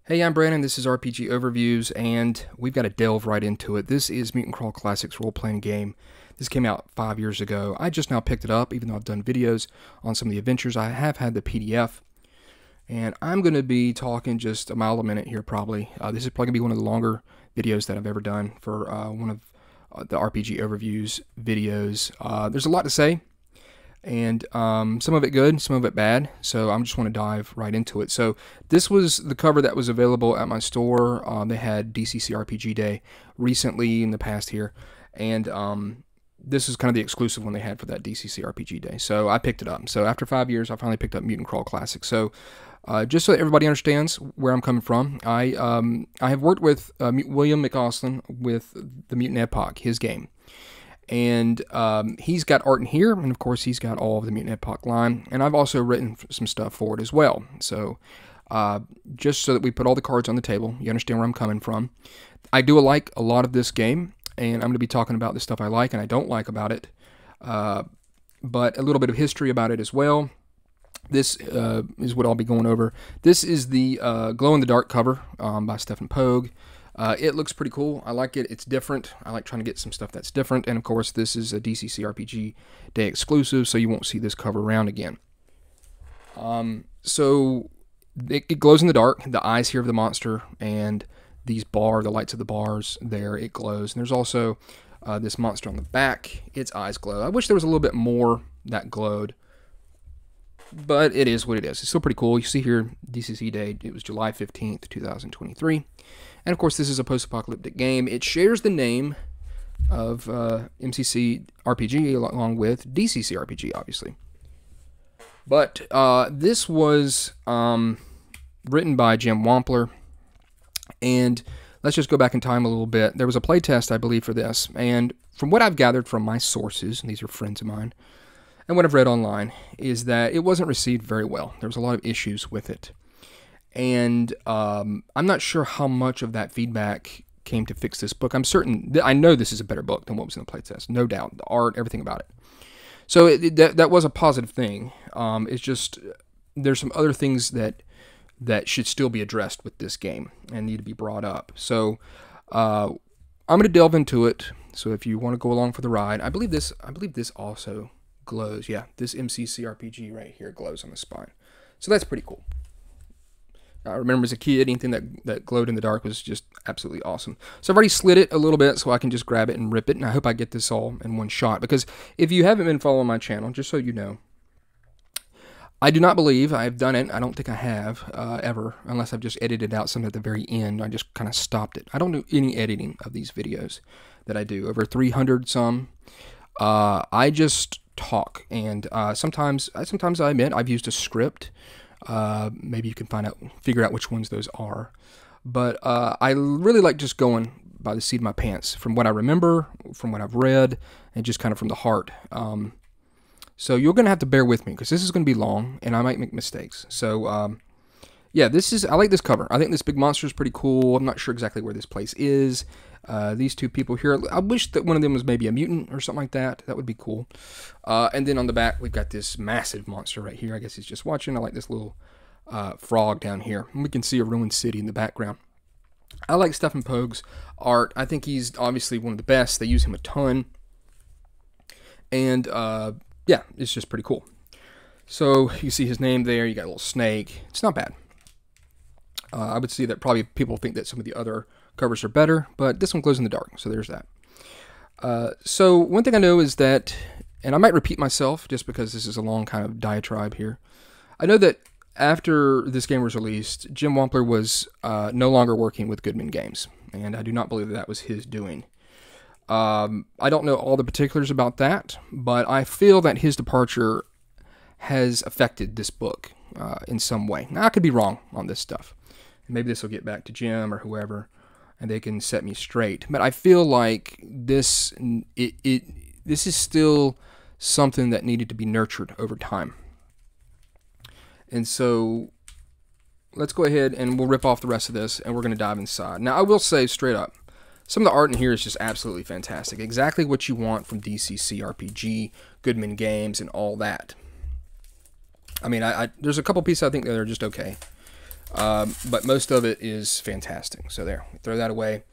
Hey, I'm Brandon, this is RPG Overviews, and we've got to delve right into it. This is Mutant Classics role-playing game. This came out 5 years ago. I just now picked it up, even though I've done videos on some of the adventures. I have had the PDF, and I'm going to be talking just a mile a minute here, probably. This is probably going to be one of the longer videos that I've ever done for one of the RPG Overviews videos. There's a lot to say, and some of it good, some of it bad, so I just want to dive right into it. So this was the cover that was available at my store. They had DCC RPG Day recently in the past here, and this is kind of the exclusive one they had for that DCC RPG Day, so I picked it up. So after 5 years, I finally picked up Mutant Classics. So just so everybody understands where I'm coming from, I have worked with William McAuslan with the Mutant Epoch, his game. And he's got art in here, and of course he's got all of the Mutant Epoch line, and I've also written some stuff for it as well. So just so that we put all the cards on the table, you understand where I'm coming from. I do like a lot of this game, and I'm going to be talking about the stuff I like and I don't like about it, but a little bit of history about it as well. This is what I'll be going over. This is the glow-in-the-dark cover by Stephen Pogue. It looks pretty cool. I like it. It's different. I like trying to get some stuff that's different. And of course, this is a DCC RPG Day exclusive, so you won't see this cover around again. So it glows in the dark. The eyes here of the monster and these the lights of the bars there, it glows. And there's also this monster on the back. Its eyes glow. I wish there was a little bit more that glowed, but it is what it is. It's still pretty cool. You see here, DCC Day, it was July 15th, 2023. And of course, this is a post-apocalyptic game. It shares the name of MCC RPG along with DCC RPG, obviously. But this was written by Jim Wampler. And let's just go back in time a little bit. There was a playtest, I believe, for this. And from what I've gathered from my sources, and these are friends of mine, and what I've read online, is that it wasn't received very well. There was a lot of issues with it. And I'm not sure how much of that feedback came to fix this book. I'm certain, I know this is a better book than what was in the playtest, no doubt. The art, everything about it. So that was a positive thing. It's just, there's some other things that should still be addressed with this game and need to be brought up. So I'm going to delve into it. So if you want to go along for the ride, I believe this also glows. Yeah, this MCC RPG right here glows on the spine. So that's pretty cool. I remember as a kid, anything that glowed in the dark was just absolutely awesome. So I've already slid it a little bit so I can just grab it and rip it, and I hope I get this all in one shot. Because if you haven't been following my channel, just so you know, I do not believe I've done it. I don't think I have ever, unless I've just edited out some at the very end. I just kind of stopped it. I don't do any editing of these videos that I do, over 300 some. I just talk, and sometimes I admit I've used a script. Maybe you can figure out which ones those are. But I really like just going by the seat of my pants, from what I remember, from what I've read, and just kind of from the heart. So you're going to have to bear with me, because this is going to be long, and I might make mistakes. So, yeah, I like this cover. I think this big monster is pretty cool. I'm not sure exactly where this place is. These two people here, I wish that one of them was maybe a mutant or something like that. That would be cool. And then on the back, we've got this massive monster right here. I guess he's just watching. I like this little frog down here. And we can see a ruined city in the background. I like Stephen Pogue's art. I think he's obviously one of the best. They use him a ton. And, yeah, it's just pretty cool. So you see his name there. You got a little snake. It's not bad. I would see that probably people think that some of the other covers are better, but this one glows in the dark, so there's that. So one thing I know is that, and I might repeat myself just because this is a long kind of diatribe here, I know that after this game was released, Jim Wampler was no longer working with Goodman Games, and I do not believe that was his doing. I don't know all the particulars about that, but I feel that his departure has affected this book in some way. Now, I could be wrong on this stuff. Maybe this will get back to Jim or whoever, and they can set me straight. But I feel like this is still something that needed to be nurtured over time. And so let's go ahead and we'll rip off the rest of this, and we're going to dive inside. Now, I will say straight up, some of the art in here is just absolutely fantastic. Exactly what you want from DCC RPG, Goodman Games, and all that. I mean, there's a couple pieces I think that are just okay. But most of it is fantastic. So there, throw that away.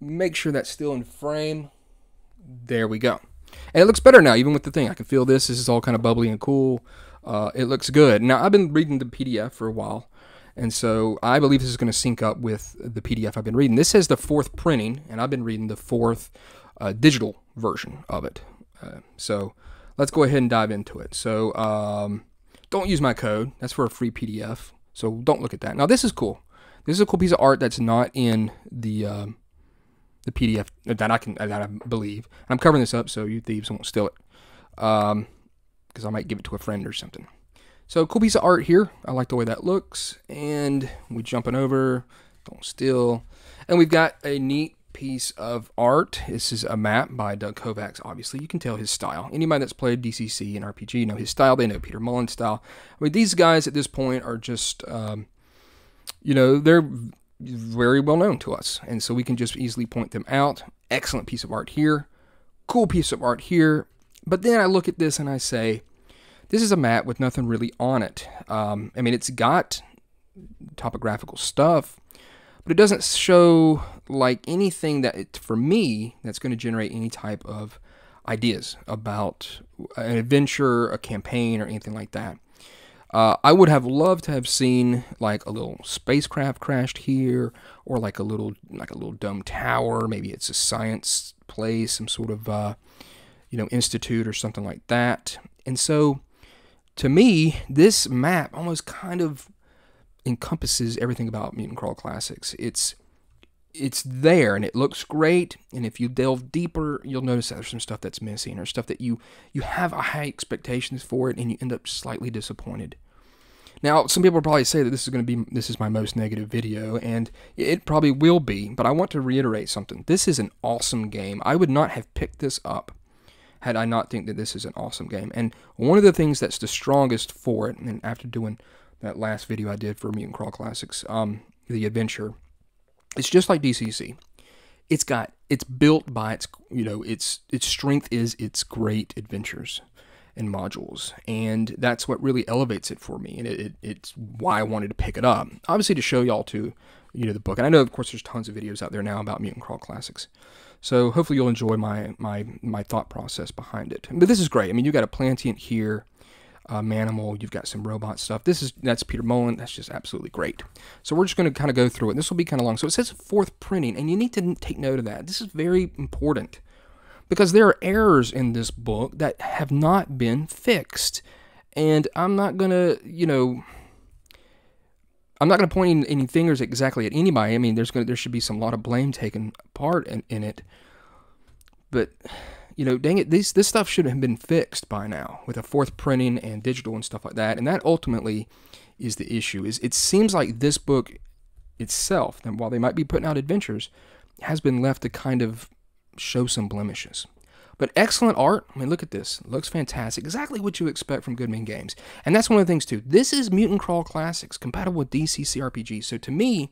Make sure that's still in frame. There we go. And it looks better now, even with the thing. I can feel this. This is all kind of bubbly and cool. It looks good. Now, I've been reading the PDF for a while, and so I believe this is going to sync up with the PDF I've been reading. This is the 4th printing, and I've been reading the 4th digital version of it. So let's go ahead and dive into it. So don't use my code. That's for a free PDF, so don't look at that. Now, this is cool. This is a cool piece of art that's not in the PDF that I believe. I'm covering this up so you thieves won't steal it, because I might give it to a friend or something. So cool piece of art here. I like the way that looks. And we jumping over. Don't steal. And we've got a neat piece of art. This is a map by Doug Kovacs. Obviously, you can tell his style. Anybody that's played DCC and RPG know his style. They know Peter Mullen's style. I mean, these guys at this point are just, they're very well known to us, and so we can just easily point them out. Excellent piece of art here, cool piece of art here. But then I look at this and I say, this is a map with nothing really on it. I mean, it's got topographical stuff, but it doesn't show like anything that for me that's going to generate any type of ideas about an adventure, a campaign, or anything like that. I would have loved to have seen like a little spacecraft crashed here, or like a little dome tower. Maybe it's a science place, some sort of institute or something like that. And so, to me, this map almost kind of encompasses everything about Mutant Crawl Classics. It's there and it looks great, and if you delve deeper, you'll notice that there's some stuff that's missing, or stuff that you have high expectations for it and you end up slightly disappointed. Now, some people will probably say that this is my most negative video, and it probably will be, but I want to reiterate something. This is an awesome game. I would not have picked this up had I not think that this is an awesome game. And one of the things that's the strongest for it, and after doing that last video I did for Mutant Crawl Classics, the adventure, it's just like DCC. It's built by its strength is its great adventures and modules, and that's what really elevates it for me, and it's why I wanted to pick it up. Obviously, to show y'all the book, and I know of course there's tons of videos out there now about Mutant Crawl Classics, so hopefully you'll enjoy my thought process behind it. But this is great. I mean, you got a Plantient here, Manimal, you've got some robot stuff. That's Peter Mullen. That's just absolutely great. So we're just going to kind of go through it. This will be kind of long. So it says 4th printing, and you need to take note of that. This is very important, because there are errors in this book that have not been fixed. And I'm not going to, I'm not going to point any fingers exactly at anybody. I mean, there should be a lot of blame taken part in it. But, dang it, this stuff should have been fixed by now with a 4th printing and digital and stuff like that. And that ultimately is the issue. It seems like this book itself, and while they might be putting out adventures, has been left to kind of show some blemishes. But excellent art. I mean, look at this. It looks fantastic. Exactly what you expect from Goodman Games. And that's one of the things, too. This is Mutant Crawl Classics, compatible with DCC RPG. So to me,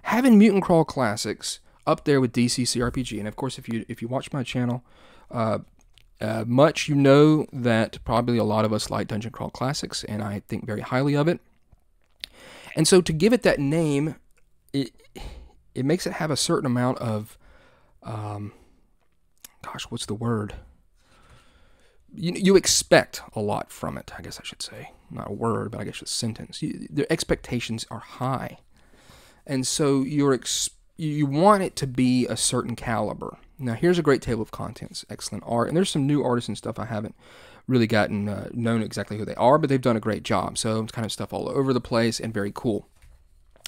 having Mutant Crawl Classics up there with DCC RPG, and of course, if you watch my channel much, you know that probably a lot of us like Dungeon Crawl Classics, and I think very highly of it. And so to give it that name, it makes it have a certain amount of gosh, what's the word? You expect a lot from it, I guess I should say. Not a word, but I guess a sentence. The expectations are high. And so you want it to be a certain caliber. Now, here's a great table of contents. Excellent art. And there's some new artists and stuff I haven't really gotten known exactly who they are, but they've done a great job. So it's kind of stuff all over the place and very cool.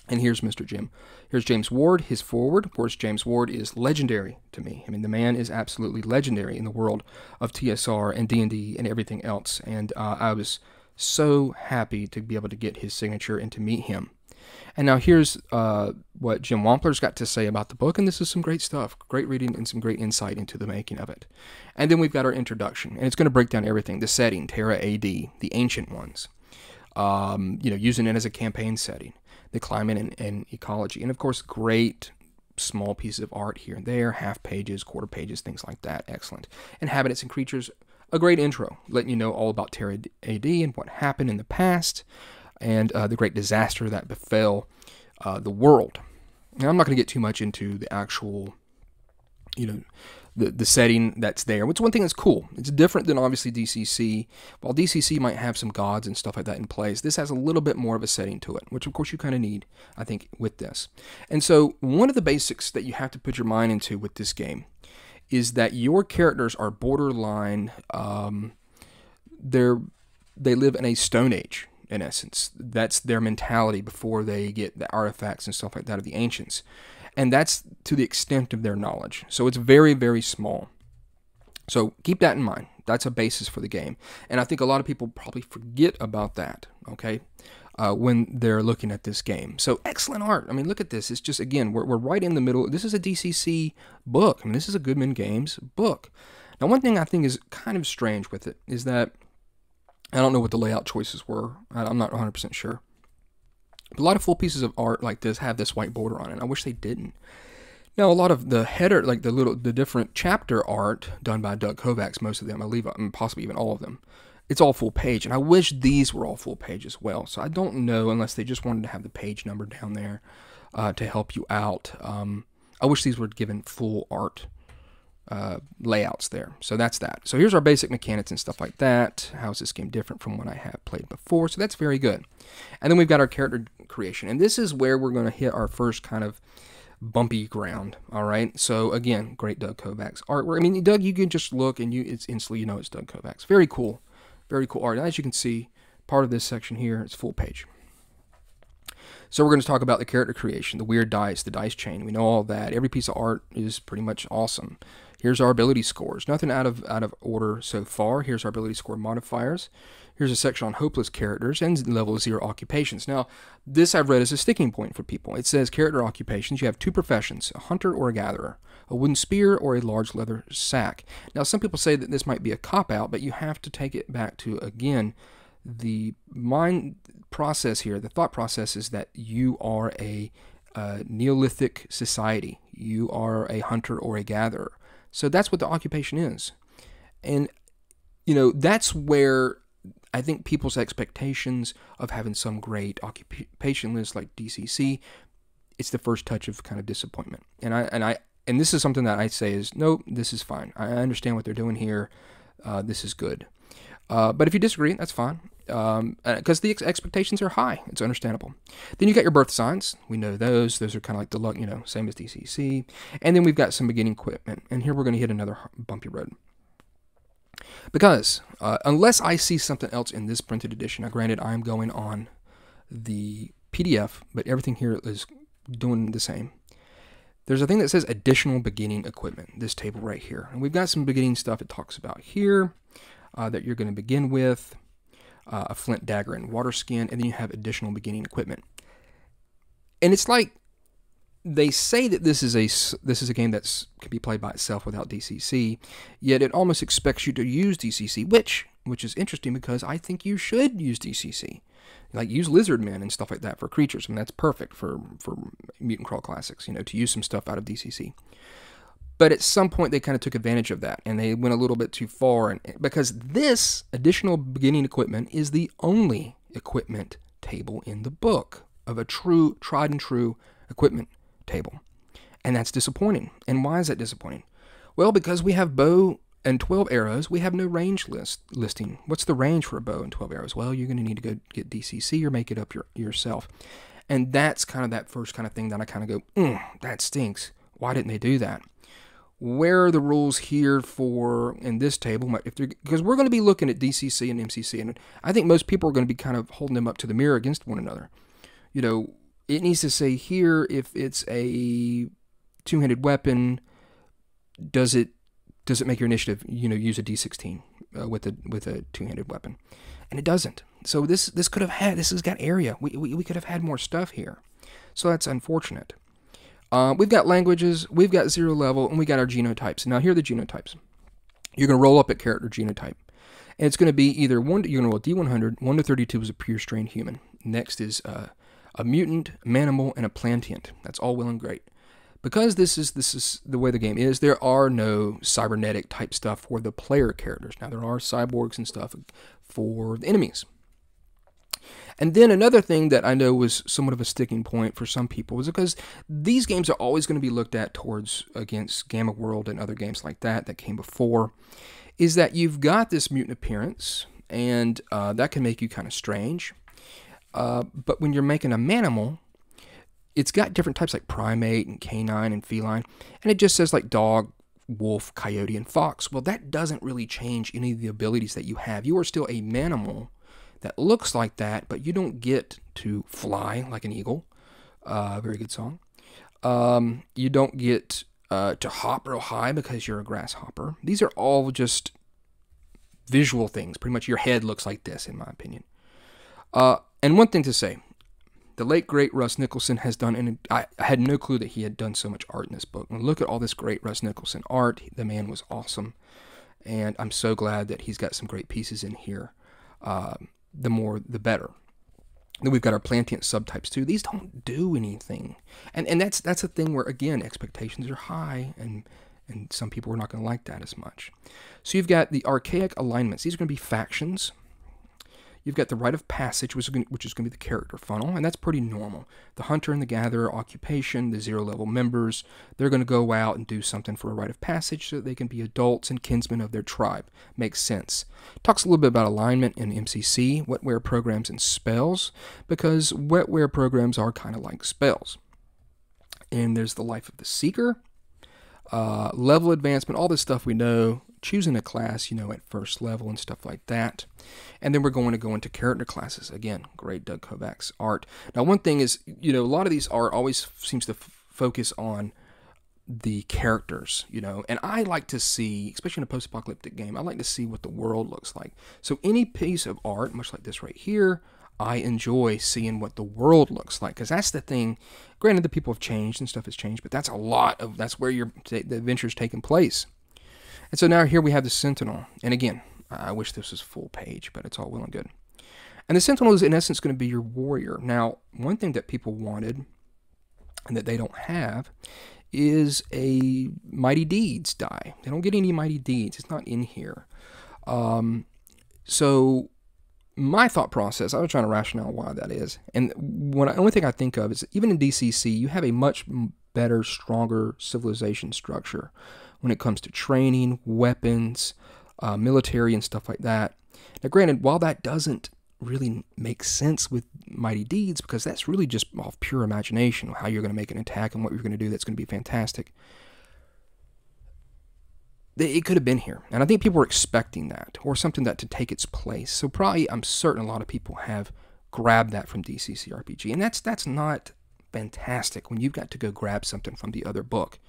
And here's Mr. Jim. Here's James Ward, his foreword. Of course, James Ward is legendary to me. I mean, the man is absolutely legendary in the world of TSR and D&D and everything else. And I was so happy to be able to get his signature and to meet him. And now here's what Jim Wampler's got to say about the book, and this is some great stuff. Great reading and some great insight into the making of it. And then we've got our introduction, and it's going to break down everything. The setting, Terra AD, the ancient ones. Using it as a campaign setting. The climate and ecology. And of course, great small pieces of art here and there, half pages, quarter pages, things like that. Excellent. Inhabitants and creatures, a great intro, letting you know all about Terra AD and what happened in the past. and the great disaster that befell the world. Now, I'm not going to get too much into the actual, the setting that's there. Which one thing that's cool. It's different than obviously DCC. While DCC might have some gods and stuff like that in place, this has a little bit more of a setting to it, which of course you kind of need, I think, with this. And so one of the basics that you have to put your mind into with this game is that your characters are borderline, they live in a Stone Age, in essence. That's their mentality before they get the artifacts and stuff like that of the ancients. And that's to the extent of their knowledge. So it's very, very small. So keep that in mind. That's a basis for the game. And I think a lot of people probably forget about that, okay, when they're looking at this game. So excellent art. I mean, look at this. It's just, again, we're right in the middle. This is a DCC book. I mean, this is a Goodman Games book. Now, one thing I think is kind of strange with it is that I don't know what the layout choices were. I'm not 100% sure. A lot of full pieces of art like this have this white border on it. I wish they didn't. Now, a lot of the header, like the different chapter art done by Doug Kovacs, most of them, I believe, possibly even all of them, it's all full page. And I wish these were all full page as well. So I don't know, unless they just wanted to have the page number down there to help you out. I wish these were given full art layouts there. So that's that. So here's our basic mechanics and stuff like that. How is this game different from what I have played before? So that's very good. And then we've got our character creation. And this is where we're going to hit our first kind of bumpy ground. All right. So again, great Doug Kovacs artwork. I mean, Doug, you can just look and it's instantly, it's Doug Kovacs. Very cool. Very cool art. As you can see, part of this section here, it's full page. So we're going to talk about the character creation, the weird dice, the dice chain. We know all that. Every piece of art is pretty much awesome. Here's our ability scores. Nothing out of order so far. Here's our ability score modifiers. Here's a section on hopeless characters and level 0 occupations. Now, this I've read as a sticking point for people. It says character occupations. You have 2 professions, a hunter or a gatherer, a wooden spear or a large leather sack. Now, some people say that this might be a cop-out, but you have to take it back to, again, the mind process here. The thought process is that you are a Neolithic society. You are a hunter or a gatherer. So that's what the occupation is. And, that's where I think people's expectations of having some great occupation list like DCC, it's the first touch of kind of disappointment. And this is something that I say is, no, this is fine. I understand what they're doing here. This is good. But if you disagree, that's fine. Because the expectations are high. It's understandable. Then you got your birth signs. We know those. Those are kind of like the luck, same as DCC. And then we've got some beginning equipment. And here we're going to hit another bumpy road. Because unless I see something else in this printed edition, now granted I'm going on the PDF, but everything here is doing the same. There's a thing that says additional beginning equipment, this table right here. And we've got some beginning stuff it talks about here that you're going to begin with. A flint, dagger, and water skin, and then you have additional beginning equipment. And it's like they say that this is a game that can be played by itself without DCC, yet it almost expects you to use DCC, which is interesting because I think you should use DCC. Like use lizardmen and stuff like that for creatures, and that's perfect for Mutant Crawl Classics, to use some stuff out of DCC. But at some point, they kind of took advantage of that, and they went a little bit too far. Because this additional beginning equipment is the only equipment table in the book of a true, tried and true equipment table. And that's disappointing. And why is that disappointing? Well, because we have bow and 12 arrows, we have no range listing. What's the range for a bow and 12 arrows? Well, you're going to need to go get DCC or make it up yourself. And that's kind of that first kind of thing that I kind of go, that stinks. Why didn't they do that? Where are the rules here for in this table? Because we're going to be looking at DCC and MCC, and I think most people are going to be kind of holding them up to the mirror against one another. It needs to say here if it's a two-handed weapon, does it make your initiative use a D16 with a two-handed weapon, and it doesn't. So this has got area. We could have had more stuff here, so that's unfortunate. We've got languages, we've got 0 level, and we got our genotypes. Now, here are the genotypes. You're going to roll up a character genotype. And it's going to be either you're going to roll a D100, 1 to 32 is a pure strain human. Next is a mutant, manimal, and a plantient. That's all well and great. Because this is the way the game is, there are no cybernetic type stuff for the player characters. Now, there are cyborgs and stuff for the enemies. And then another thing that I know was somewhat of a sticking point for some people was because these games are always going to be looked at towards against Gamma World and other games like that came before, is that you've got this mutant appearance, and that can make you kind of strange. But when you're making a manimal, it's got different types like primate and canine and feline, and it just says like dog, wolf, coyote, and fox. Well, that doesn't really change any of the abilities that you have. You are still a manimal that looks like that, but you don't get to fly like an eagle. Very good song. You don't get to hop real high because you're a grasshopper. These are all just visual things. Pretty much your head looks like this, in my opinion. And one thing to say, the late, great Russ Nicholson has done, and I had no clue that he had done so much art in this book. Look at all this great Russ Nicholson art. The man was awesome. And I'm so glad that he's got some great pieces in here. The more, the better. Then we've got our Plantient subtypes too. These don't do anything. And that's a thing where, again, expectations are high, and some people are not going to like that as much. So you've got the archaic alignments. These are going to be factions. You've got the rite of passage, which is going to be the character funnel, and that's pretty normal. The hunter and the gatherer occupation, the zero-level members, they're going to go out and do something for a rite of passage so that they can be adults and kinsmen of their tribe. Makes sense. Talks a little bit about alignment in MCC, wetware programs, and spells, because wetware programs are kind of like spells. And there's the life of the seeker, level advancement, all this stuff we know, choosing a class, at first level and stuff like that. And then we're going to go into character classes. Again, great Doug Kovacs art. Now, one thing is, a lot of these art always seems to focus on the characters, and I like to see, especially in a post-apocalyptic game, I like to see what the world looks like. So any piece of art, much like this right here, I enjoy seeing what the world looks like, because that's the thing. Granted, the people have changed and stuff has changed, but that's that's where the adventure's taking place. And so now here we have the Sentinel. And again, I wish this was full page, but it's all well and good. And the Sentinel is in essence going to be your warrior. Now, one thing that people wanted and that they don't have is a Mighty Deeds die. They don't get any Mighty Deeds. It's not in here. So my thought process, I was trying to rationale why that is. And the only thing I think of is even in DCC, you have a much better, stronger civilization structure when it comes to training, weapons, military, and stuff like that. Now, granted, while that doesn't really make sense with Mighty Deeds, because that's really just off pure imagination, how you're going to make an attack and what you're going to do, that's going to be fantastic. It could have been here, and I think people were expecting that, or something that to take its place. So probably, I'm certain a lot of people have grabbed that from DCC RPG, and that's not fantastic when you've got to go grab something from the other book.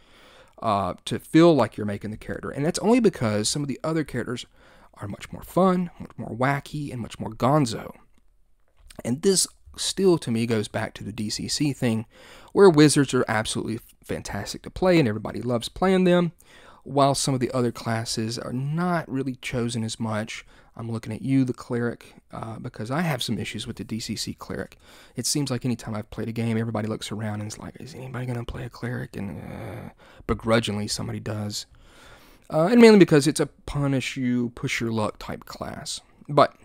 To feel like you're making the character. And that's only because some of the other characters are much more fun, much more wacky, and much more gonzo. And this still, to me, goes back to the DCC thing, where wizards are absolutely fantastic to play, and everybody loves playing them, while some of the other classes are not really chosen as much. I'm looking at you, the cleric, because I have some issues with the DCC cleric. It seems like anytime I've played a game, everybody looks around and is like, is anybody going to play a cleric? And begrudgingly, somebody does. And mainly because it's a punish you, push your luck type class. But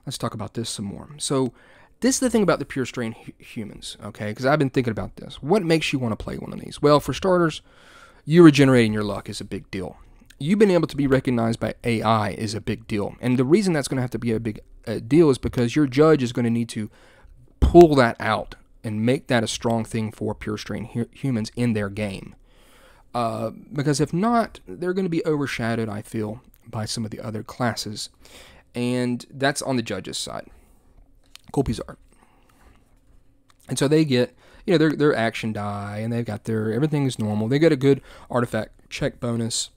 let's talk about this some more. So this is the thing about the pure strain humans, okay? Because I've been thinking about this. What makes you want to play one of these? Well, for starters, you regenerating your luck is a big deal. You being able to be recognized by AI is a big deal. And the reason that's going to have to be a big deal is because your judge is going to need to pull that out and make that a strong thing for pure strain humans in their game. Because if not, they're going to be overshadowed, I feel, by some of the other classes. And that's on the judge's side. Cool piece of art. And so they get, their action die, and they've got everything is normal. They get a good artifact check bonus.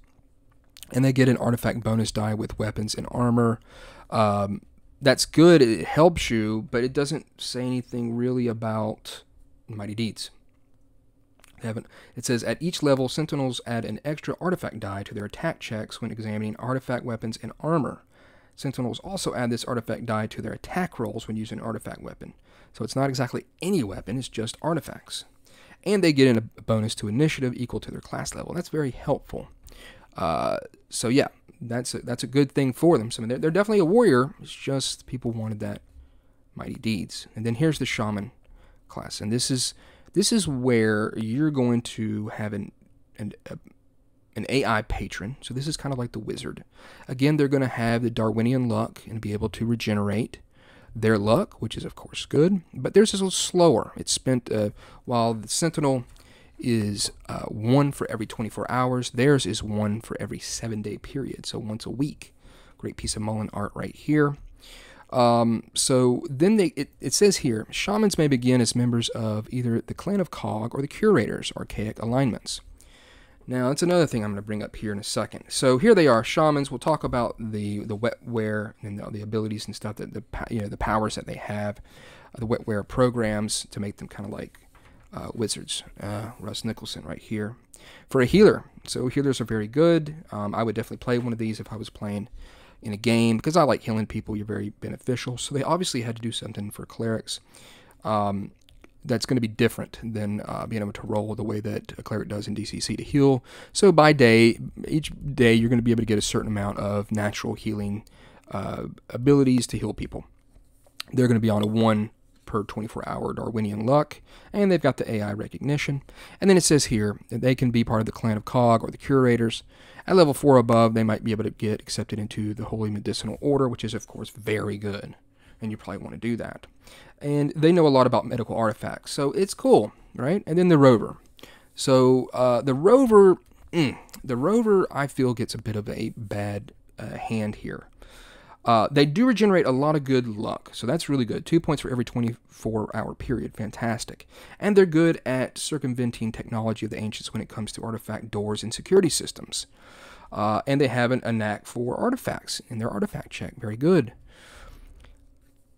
And they get an artifact bonus die with weapons and armor. That's good. It helps you, but it doesn't say anything really about Mighty Deeds. It says, at each level, Sentinels add an extra artifact die to their attack checks when examining artifact weapons and armor. Sentinels also add this artifact die to their attack rolls when using an artifact weapon. So it's not exactly any weapon, it's just artifacts. And they get a bonus to initiative equal to their class level. That's very helpful. So yeah, that's a good thing for them. So they're definitely a warrior. It's just people wanted that mighty deeds. And then here's the shaman class, and this is where you're going to have an AI patron. So this is kind of like the wizard. Again, they're going to have the Darwinian luck and be able to regenerate their luck, which is of course good, but theirs is a little slower. It's spent, while the Sentinel is 1 for every 24 hours, theirs is 1 for every 7-day period, so once a week. Great piece of Mullen art right here. So then it says here, shamans may begin as members of either the clan of Cog or the curator's archaic alignments. Now, that's another thing I'm going to bring up here in a second. So here they are, shamans. We'll talk about the wetware and the abilities and stuff, that the powers that they have, the wetware programs to make them kind of like wizards. Russ Nicholson right here. For a healer, so healers are very good. I would definitely play one of these if I was playing in a game, because I like healing people. You're very beneficial. So they obviously had to do something for clerics. That's going to be different than being able to roll the way that a cleric does in DCC to heal. So by day, each day, you're going to be able to get a certain amount of natural healing abilities to heal people. They're going to be on a 1 per 24-hour Darwinian luck, and they've got the AI recognition. And then it says here that they can be part of the clan of Cog or the curators. At level 4 above, they might be able to get accepted into the Holy Medicinal Order, which is, of course, very good. And you probably want to do that. And they know a lot about medical artifacts, so it's cool, right? And then the rover. So the rover, I feel, gets a bit of a bad hand here. They do regenerate a lot of good luck, so that's really good. 2 points for every 24-hour period, fantastic. And they're good at circumventing technology of the ancients when it comes to artifact doors and security systems. And they have a knack for artifacts in their artifact check, very good.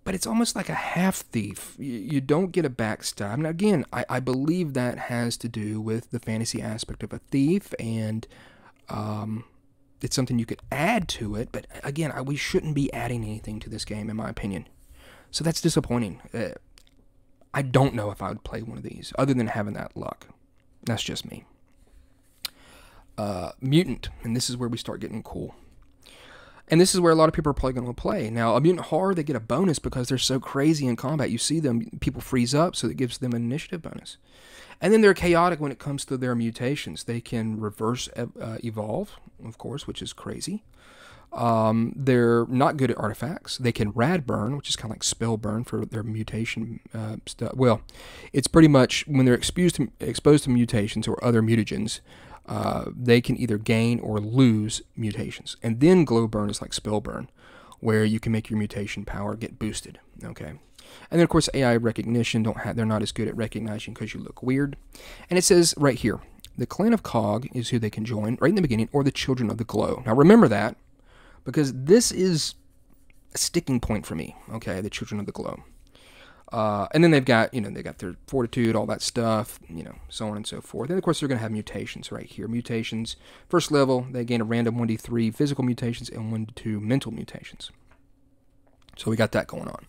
But it's almost like a half thief. You don't get a backstab. Now, again, I believe that has to do with the fantasy aspect of a thief, and it's something you could add to it. But again, we shouldn't be adding anything to this game, in my opinion. So that's disappointing. I don't know if I would play one of these, other than having that luck. That's just me. Mutant, and this is where we start getting cool. And this is where a lot of people are probably going to play. Now, a mutant horror, they get a bonus because they're so crazy in combat. You see them, people freeze up, so it gives them an initiative bonus. And then they're chaotic when it comes to their mutations. They can reverse evolve, of course, which is crazy. They're not good at artifacts. They can rad burn, which is kind of like spell burn for their mutation stuff. Well, it's pretty much when they're exposed to mutations or other mutagens, they can either gain or lose mutations. And then glow burn is like spell burn, where you can make your mutation power get boosted. Okay. And then, of course, AI recognition, they're not as good at recognizing because you look weird. And it says right here, the clan of Cog is who they can join right in the beginning, or the children of the glow. Now, remember that, because this is a sticking point for me, okay, the children of the glow. And then they've got, they got their fortitude, all that stuff, so on and so forth. And of course, they're going to have mutations right here. Mutations, first level, they gain a random 1d3 physical mutations and 1d2 mental mutations. So we got that going on.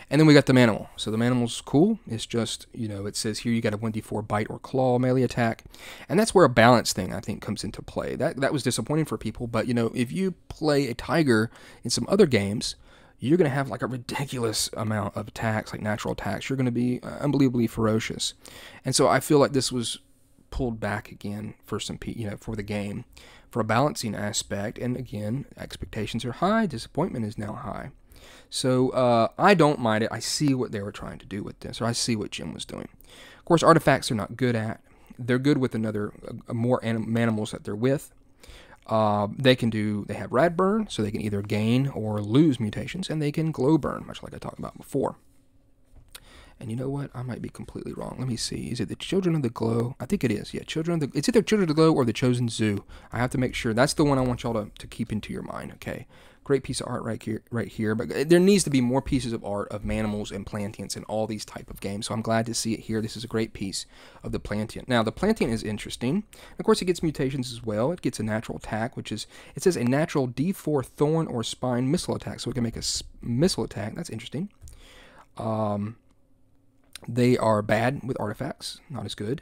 And then we got the Manimal. So the Manimal's cool. It's just, it says here you got a 1d4 bite or claw melee attack. And that's where a balance thing, I think, comes into play. That was disappointing for people. But, if you play a tiger in some other games, you're going to have like a ridiculous amount of attacks, like natural attacks. You're going to be unbelievably ferocious. And so I feel like this was pulled back again for some, for the game, for a balancing aspect. And again, expectations are high. Disappointment is now high. So I don't mind it. I see what they were trying to do with this, or I see what Jim was doing. Of course, artifacts they're not good at. They're good with more animals that they're with. They have rad burn, so they can either gain or lose mutations, and they can glow burn, much like I talked about before. And you know what? I might be completely wrong. Let me see. Is it the Children of the Glow? I think it is. Yeah, it's either Children of the Glow or the Chosen Zoo. I have to make sure. That's the one I want y'all to keep into your mind, okay? Great piece of art right here. But there needs to be more pieces of art of Manimals and Plantians in all these type of games. So I'm glad to see it here. This is a great piece of the Plantian. Now, the Plantian is interesting. Of course, it gets mutations as well. It gets a natural attack, it says a natural D4 thorn or spine missile attack. So it can make a missile attack. That's interesting. They are bad with artifacts, not as good.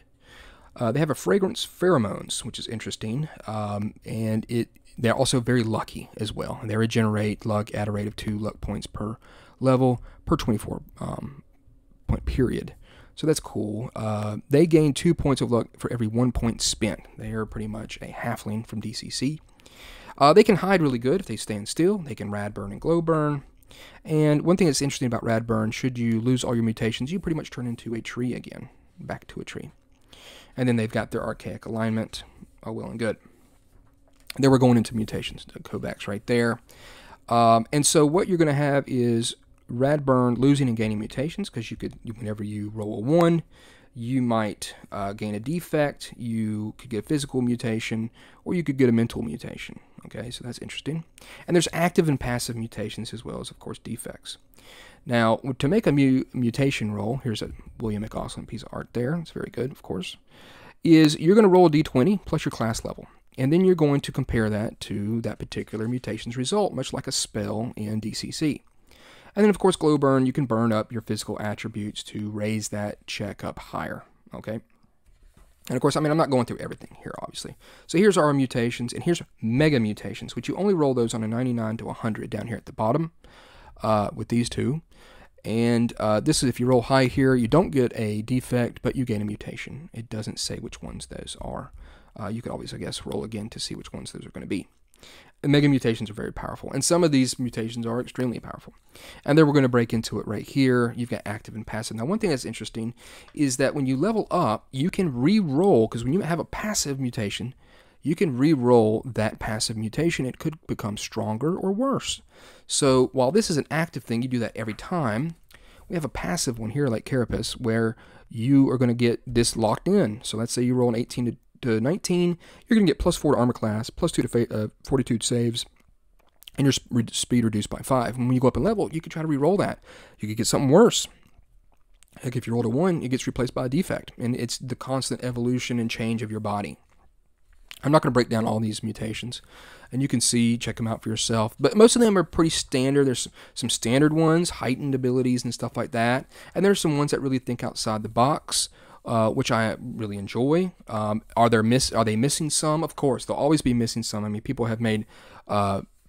They have a fragrance pheromones, which is interesting, and they're also very lucky as well. And they regenerate luck at a rate of 2 luck points per level per 24 point period. So that's cool. They gain 2 points of luck for every 1 point spent. They are pretty much a halfling from DCC. They can hide really good if they stand still. They can rad burn and glow burn. And one thing that's interesting about rad burn, should you lose all your mutations, you pretty much turn into a tree again, back to a tree. And then they've got their archaic alignment. Oh, well and good. Then we're going into mutations. The Kovacs right there. And so what you're going to have is rad burn losing and gaining mutations, because whenever you roll a 1, you might gain a defect, you could get a physical mutation, or you could get a mental mutation. Okay, so that's interesting. And there's active and passive mutations as well as, of course, defects. Now, to make a mutation roll, here's a William McAusland piece of art there. It's very good, of course. Is you're going to roll a d20 plus your class level. And then you're going to compare that to that particular mutation's result, much like a spell in DCC. And then, of course, glow burn, you can burn up your physical attributes to raise that check up higher, okay? And, of course, I mean, I'm not going through everything here, obviously. So here's our mutations, and here's mega mutations, which you only roll those on a 99 to 100 down here at the bottom with these two. And this is if you roll high here, you don't get a defect, but you gain a mutation. It doesn't say which ones those are. You could always, I guess, roll again to see which ones those are going to be. The mega mutations are very powerful, and some of these mutations are extremely powerful. And then we're going to break into it right here. You've got active and passive. Now, one thing that's interesting is that when you level up, you can re-roll, because when you have a passive mutation, you can re-roll that passive mutation. It could become stronger or worse. So while this is an active thing, you do that every time. We have a passive one here, like Carapace, where you are going to get this locked in. So let's say you roll an 18 to 19, you're going to get +4 to armor class, +2 to fortitude saves, and your speed reduced by 5. And when you go up in level, you could try to re-roll that. You could get something worse. Like if you rolled a 1, it gets replaced by a defect. And it's the constant evolution and change of your body. I'm not going to break down all these mutations. And you can see, check them out for yourself. But most of them are pretty standard. There's some standard ones, heightened abilities and stuff like that. And there's some ones that really think outside the box, which I really enjoy. Are they missing some? Of course, they'll always be missing some. I mean, people have made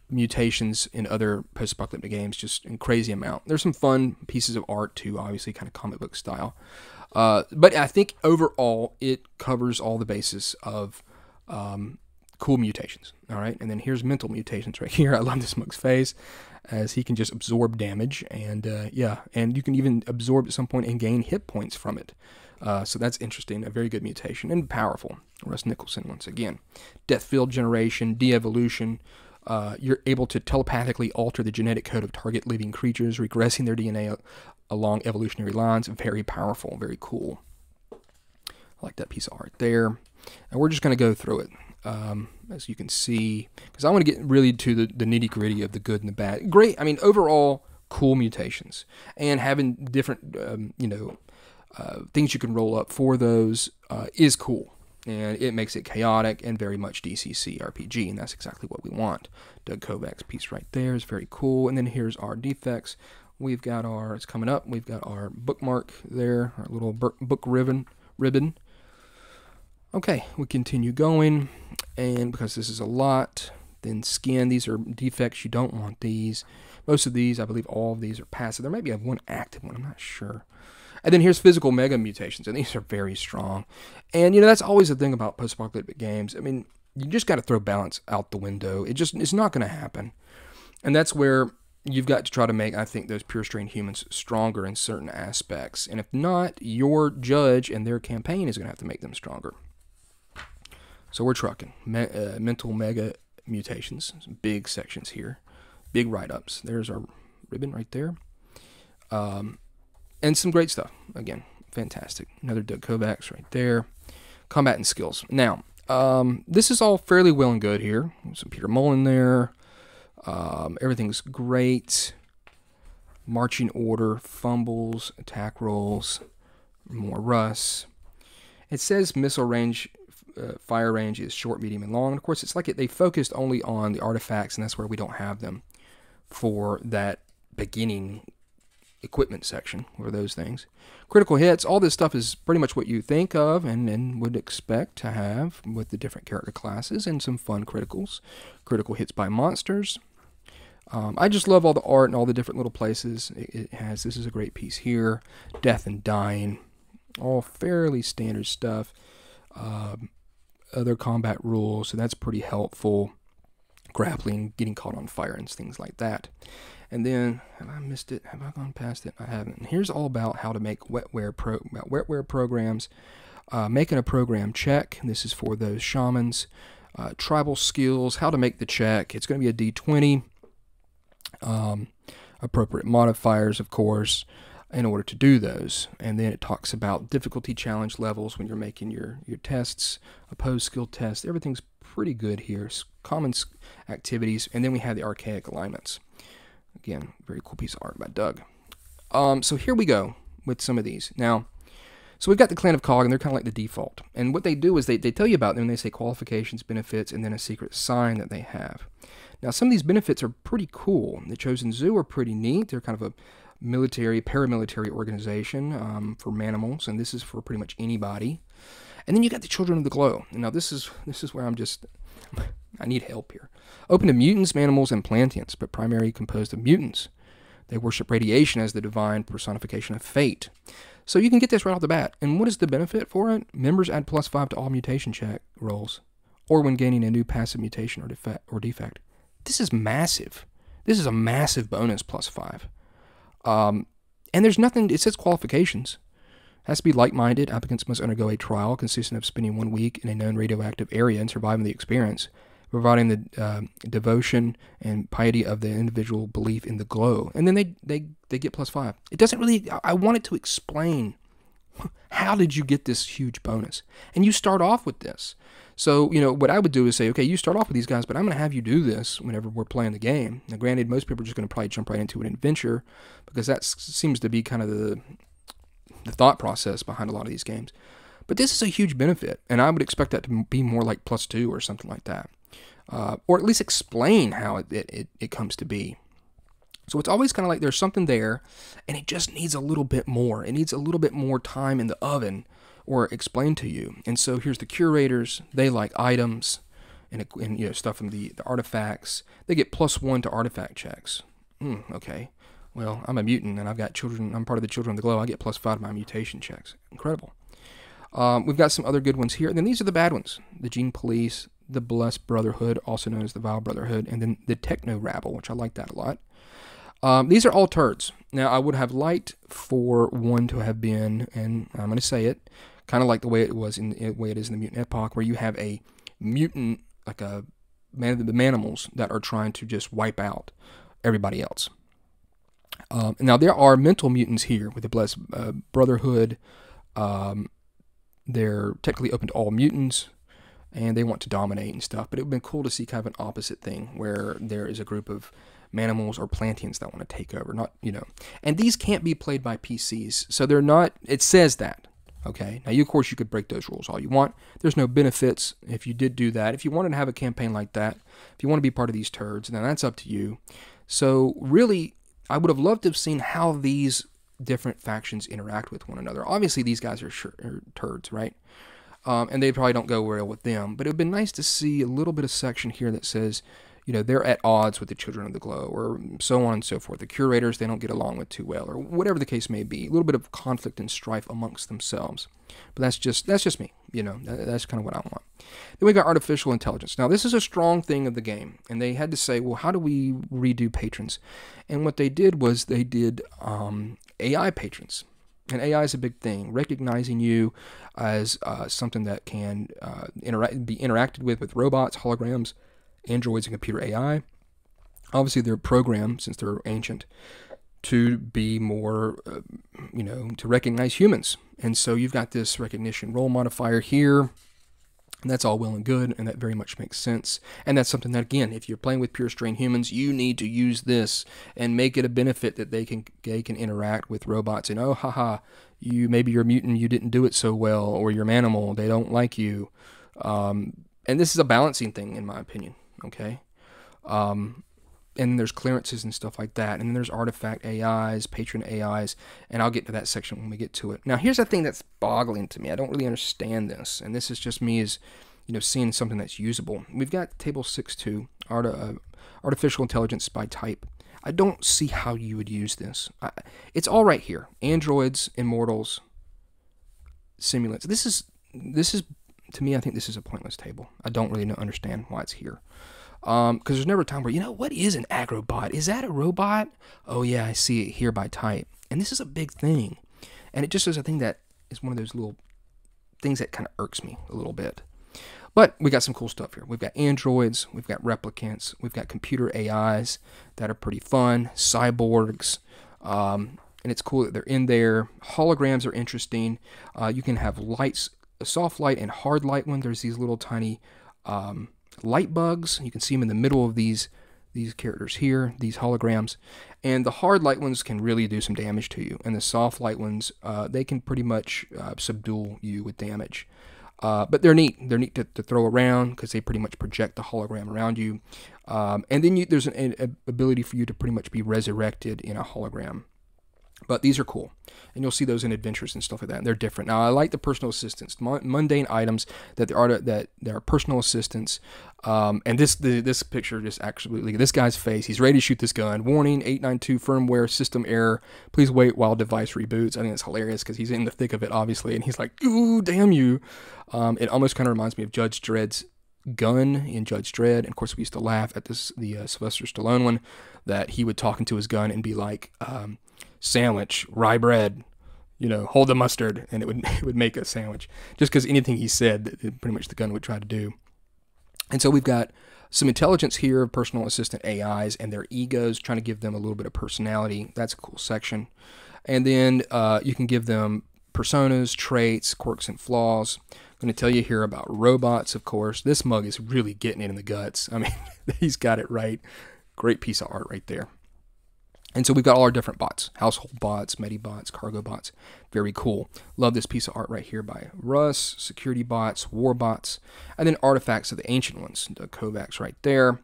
mutations in other post-apocalyptic games just in crazy amount. There's some fun pieces of art too, obviously, kind of comic book style. But I think overall it covers all the bases of cool mutations. All right, and then here's mental mutations right here. I love this mug's face, as he can just absorb damage, and yeah, and you can even absorb at some point and gain hit points from it. So that's interesting, a very good mutation, and powerful. Russ Nicholson, once again. Death field generation, de-evolution. You're able to telepathically alter the genetic code of target living creatures, regressing their DNA along evolutionary lines. Very powerful, very cool. I like that piece of art there. And we're just going to go through it, as you can see, because I want to get really to the nitty-gritty of the good and the bad. Great, I mean, overall, cool mutations. And having different, things you can roll up for those is cool. And it makes it chaotic and very much DCC RPG, and that's exactly what we want. Doug Kovac's piece right there is very cool. And then here's our defects. We've got it's coming up, we've got our bookmark there, our little book ribbon. Okay, we continue going, and because this is a lot, then skin, these are defects, you don't want these. Most of these, I believe all of these are passive. There might be one active one, I'm not sure. And then here's physical mega mutations, and these are very strong. And, that's always the thing about post-apocalyptic games. I mean, you just got to throw balance out the window. It's not going to happen. And that's where you've got to try to make, I think, those pure strain humans stronger in certain aspects. And if not, your judge and their campaign is going to have to make them stronger. So we're trucking. Mental mega mutations. Some big sections here. Big write-ups. There's our ribbon right there. And some great stuff. Again, fantastic. Another Doug Kovac's right there. Combat and skills. Now, this is all fairly well and good here. Some Peter Mullen there. Everything's great. Marching order, fumbles, attack rolls, more Russ. It says missile range, fire range is short, medium, and long. And of course, it's like they focused only on the artifacts, and that's where we don't have them for that beginning equipment section, or those things. Critical hits, all this stuff is pretty much what you think of and would expect to have with the different character classes, and some fun criticals. Critical hits by monsters. I just love all the art and all the different little places it has. This is a great piece here. Death and Dying. All fairly standard stuff. Other combat rules, so that's pretty helpful. Grappling, getting caught on fire, and things like that. And then, have I missed it? Have I gone past it? I haven't. And here's all about how to make wetware programs. Making a program check. This is for those shamans. Tribal skills, how to make the check. It's going to be a D20. Appropriate modifiers, of course, in order to do those. And then it talks about difficulty challenge levels when you're making your tests, opposed skill tests. Everything's pretty good here. Common activities. And then we have the archaic alignments. Again, very cool piece of art by Doug. So here we go with some of these. Now, so we've got the Clan of Cog, and they're kind of like the default. And what they do is they tell you about them, and they say qualifications, benefits, and then a secret sign that they have. Now, some of these benefits are pretty cool. The Chosen Zoo are pretty neat. They're kind of a military, paramilitary organization for manimals, and this is for pretty much anybody. And then you got the Children of the Glow. And now this is where I need help here. Open to mutants, manimals, and plantians, but primarily composed of mutants. They worship radiation as the divine personification of fate. So you can get this right off the bat. And what is the benefit for it? Members add +5 to all mutation check rolls, or when gaining a new passive mutation or defect. This is massive. This is a massive bonus, +5. And there's nothing, it says qualifications. Has to be like-minded. Applicants must undergo a trial consisting of spending 1 week in a known radioactive area and surviving the experience, providing the devotion and piety of the individual belief in the glow. And then they get +5. It doesn't really, I wanted to explain, how did you get this huge bonus? And you start off with this. So, what I would do is say, okay, you start off with these guys, but I'm going to have you do this whenever we're playing the game. Now, granted, most people are just going to probably jump right into an adventure, because that seems to be kind of the thought process behind a lot of these games. But this is a huge benefit, and I would expect that to be more like +2 or something like that. Or at least explain how it comes to be. So it's always kind of like there's something there, and it just needs a little bit more. It needs a little bit more time in the oven, or explained to you. And so here's the curators. They like items and stuff from the artifacts. They get +1 to artifact checks. Okay. Well, I'm a mutant, and I've got children. I'm part of the Children of the Glow. I get +5 to my mutation checks. Incredible. We've got some other good ones here. And then these are the bad ones. The Gene Police, the Blessed Brotherhood, also known as the Vile Brotherhood, and then the Techno Rabble, which I like that a lot. These are all turds. Now, I would have liked for one to have been, and I'm going to say it, kind of like the way it was the way it is in the Mutant Epoch, where you have a mutant, like the manimals that are trying to just wipe out everybody else. Now, there are mental mutants here with the Blessed Brotherhood. They're technically open to all mutants, and they want to dominate and stuff. But it would have been cool to see kind of an opposite thing, where there is a group of manimals or plantians that want to take over. And these can't be played by PCs, so they're not. It says that. Okay. Now, of course, you could break those rules all you want. There's no benefits if you did do that. If you wanted to have a campaign like that, if you want to be part of these turds, then that's up to you. So, really, I would have loved to have seen how these different factions interact with one another. Obviously, these guys are turds, right? And they probably don't go well with them. But it would have been nice to see a little bit of section here that says, they're at odds with the Children of the Glow, or so on and so forth. The curators, they don't get along with too well, or whatever the case may be. A little bit of conflict and strife amongst themselves. But that's just me. That's kind of what I want. Then we got artificial intelligence. Now, this is a strong thing of the game, and they had to say, well, how do we redo patrons? And what they did was they did AI patrons. And AI is a big thing, recognizing you as something that can be interacted with robots, holograms, androids, and computer AI. Obviously, they're programmed, since they're ancient, to be more, to recognize humans. And so you've got this recognition role modifier here. And that's all well and good, and that very much makes sense. And that's something that, again, if you're playing with pure strain humans, you need to use this and make it a benefit that they can interact with robots. And, oh, haha, maybe you're a mutant, you didn't do it so well, or you're an animal, they don't like you. And this is a balancing thing, in my opinion, okay? And then there's clearances and stuff like that. And then there's artifact AIs, patron AIs, and I'll get to that section when we get to it. Now, here's the thing that's boggling to me. I don't really understand this, and this is just me as, seeing something that's usable. We've got table 6.2, artificial intelligence by type. I don't see how you would use this. It's all right here. Androids, immortals, simulants. This is to me, I think this is a pointless table. I don't really understand why it's here. Because there's never a time where, what is an agrobot? Is that a robot? Oh yeah, I see it here by type. And this is a big thing. And it just is a thing that is one of those little things that kind of irks me a little bit. But we got some cool stuff here. We've got androids, we've got replicants, we've got computer AIs that are pretty fun, cyborgs, and it's cool that they're in there. Holograms are interesting. You can have lights, a soft light and hard light one. There's these little tiny light bugs. You can see them in the middle of these characters here, these holograms. And the hard light ones can really do some damage to you. And the soft light ones, they can pretty much subdue you with damage. But they're neat. They're neat to throw around because they pretty much project the hologram around you. And then there's an ability for you to pretty much be resurrected in a hologram. But these are cool. And you'll see those in adventures and stuff like that. And they're different. Now, I like the personal assistants, mundane items that there are personal assistants. And this picture just actually, look at this guy's face. He's ready to shoot this gun. Warning, 892 firmware system error. Please wait while device reboots. I think it's hilarious because he's in the thick of it, obviously. And he's like, ooh, damn you. It almost kind of reminds me of Judge Dredd's gun in Judge Dredd. And of course, we used to laugh at the Sylvester Stallone one, that he would talk into his gun and be like, sandwich, rye bread, hold the mustard, and it would make a sandwich. Just because anything he said, pretty much the gun would try to do. And so we've got some intelligence here, personal assistant AIs, and their egos, trying to give them a little bit of personality. That's a cool section. And then you can give them personas, traits, quirks, and flaws. I'm going to tell you here about robots, of course. This mug is really getting it in the guts. I mean, he's got it right. Great piece of art right there. And so we've got all our different bots, household bots, medibots, cargo bots. Very cool. Love this piece of art right here by Russ, security bots, war bots, and then artifacts of the ancient ones, the Kovacs right there.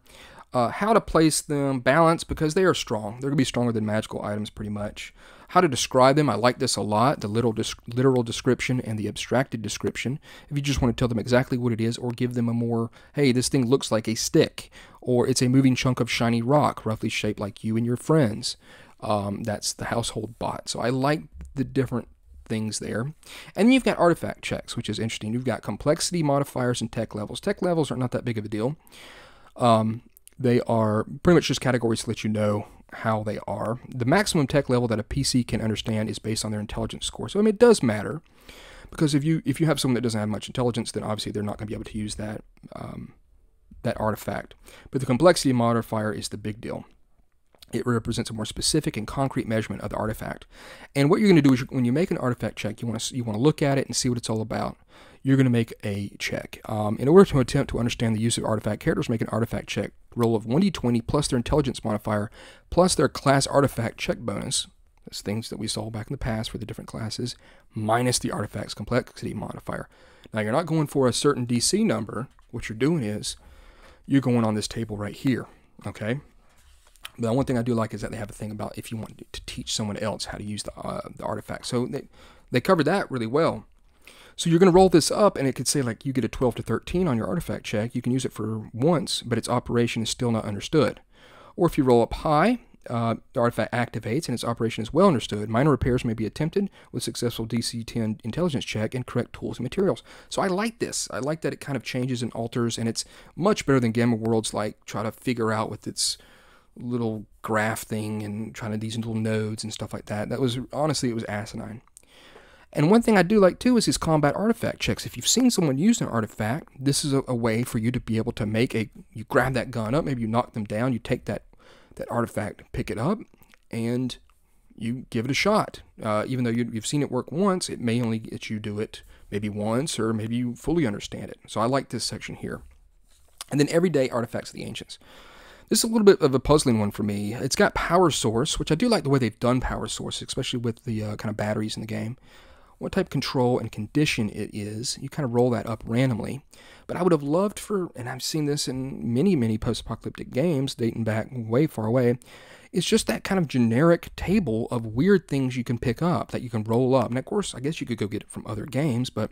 How to place them, balance, because they are strong. They're going to be stronger than magical items pretty much. How to describe them, I like this a lot, the literal description and the abstracted description. If you just want to tell them exactly what it is, or give them a more, hey, this thing looks like a stick, or it's a moving chunk of shiny rock, roughly shaped like you and your friends. That's the household bot. So I like the different things there. And then you've got artifact checks, which is interesting. You've got complexity modifiers and tech levels. Tech levels are not that big of a deal. They are pretty much just categories to let you know how they are. The maximum tech level that a PC can understand is based on their intelligence score. So I mean, it does matter, because if you have someone that doesn't have much intelligence, then obviously they're not going to be able to use that artifact. But the complexity modifier is the big deal. It represents a more specific and concrete measurement of the artifact. And what you're going to do is, when you make an artifact check, you want to look at it and see what it's all about. You're going to make a check. In order to attempt to understand the use of artifact, characters make an artifact check roll of 1d20 plus their intelligence modifier plus their class artifact check bonus. That's things that we saw back in the past for the different classes, minus the artifact's complexity modifier. Now, you're not going for a certain DC number. What you're doing is you're going on this table right here, okay? But one thing I do like is that they have a thing about if you want to teach someone else how to use the artifact. So they covered that really well. So you're going to roll this up, and it could say like you get a 12 to 13 on your artifact check. You can use it for once, but its operation is still not understood. Or if you roll up high, the artifact activates and its operation is well understood. Minor repairs may be attempted with successful DC 10 intelligence check and correct tools and materials. So I like this. I like that it kind of changes and alters, and it's much better than Gamma Worlds like try to figure out with its little graph thing and trying to these little nodes and stuff like that. That was, honestly, it was asinine. And one thing I do like too is his combat artifact checks. If you've seen someone use an artifact, this is a way for you to be able to make you grab that gun up, maybe you knock them down, you take that artifact, pick it up, and you give it a shot. Even though you've seen it work once, it may only get you do it maybe once, or maybe you fully understand it. So I like this section here. And then everyday artifacts of the ancients. This is a little bit of a puzzling one for me. It's got power source, which I do like the way they've done power source, especially with the kind of batteries in the game. What type of control and condition it is. You kind of roll that up randomly. But I would have loved and I've seen this in many, many post-apocalyptic games dating back way far away, it's just that kind of generic table of weird things you can pick up that you can roll up. And of course, I guess you could go get it from other games, but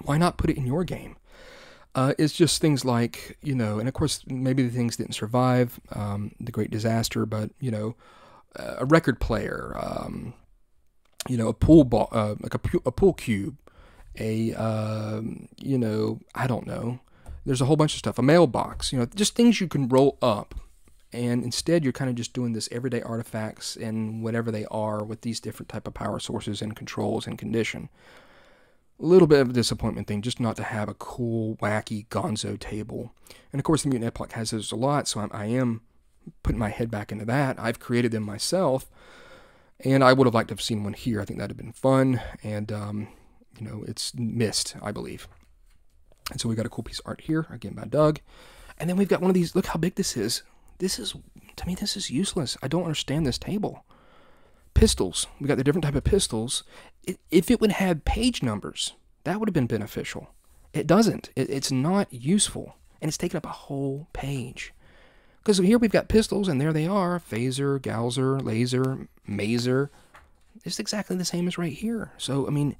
why not put it in your game? It's just things like, and of course, maybe the things didn't survive the Great Disaster, but, a record player, a pool ball, like a pool cube, I don't know. There's a whole bunch of stuff, a mailbox, just things you can roll up. And instead, you're kind of just doing this everyday artifacts and whatever they are with these different type of power sources and controls and condition. A little bit of a disappointment thing, just not to have a cool, wacky gonzo table. And of course, the Mutant Epoch has those a lot, so I am putting my head back into that. I've created them myself, and I would have liked to have seen one here. I think that would have been fun, and, it's missed, I believe. And so we got a cool piece of art here, again by Doug. And then we've got one of these, look how big this is. To me, this is useless. I don't understand this table. Pistols. We got the different type of pistols. If it would have page numbers, that would have been beneficial. It doesn't. It's not useful. And it's taking up a whole page. Because here we've got pistols, and there they are. Phaser, Gausser, laser, maser. It's exactly the same as right here. So, I mean,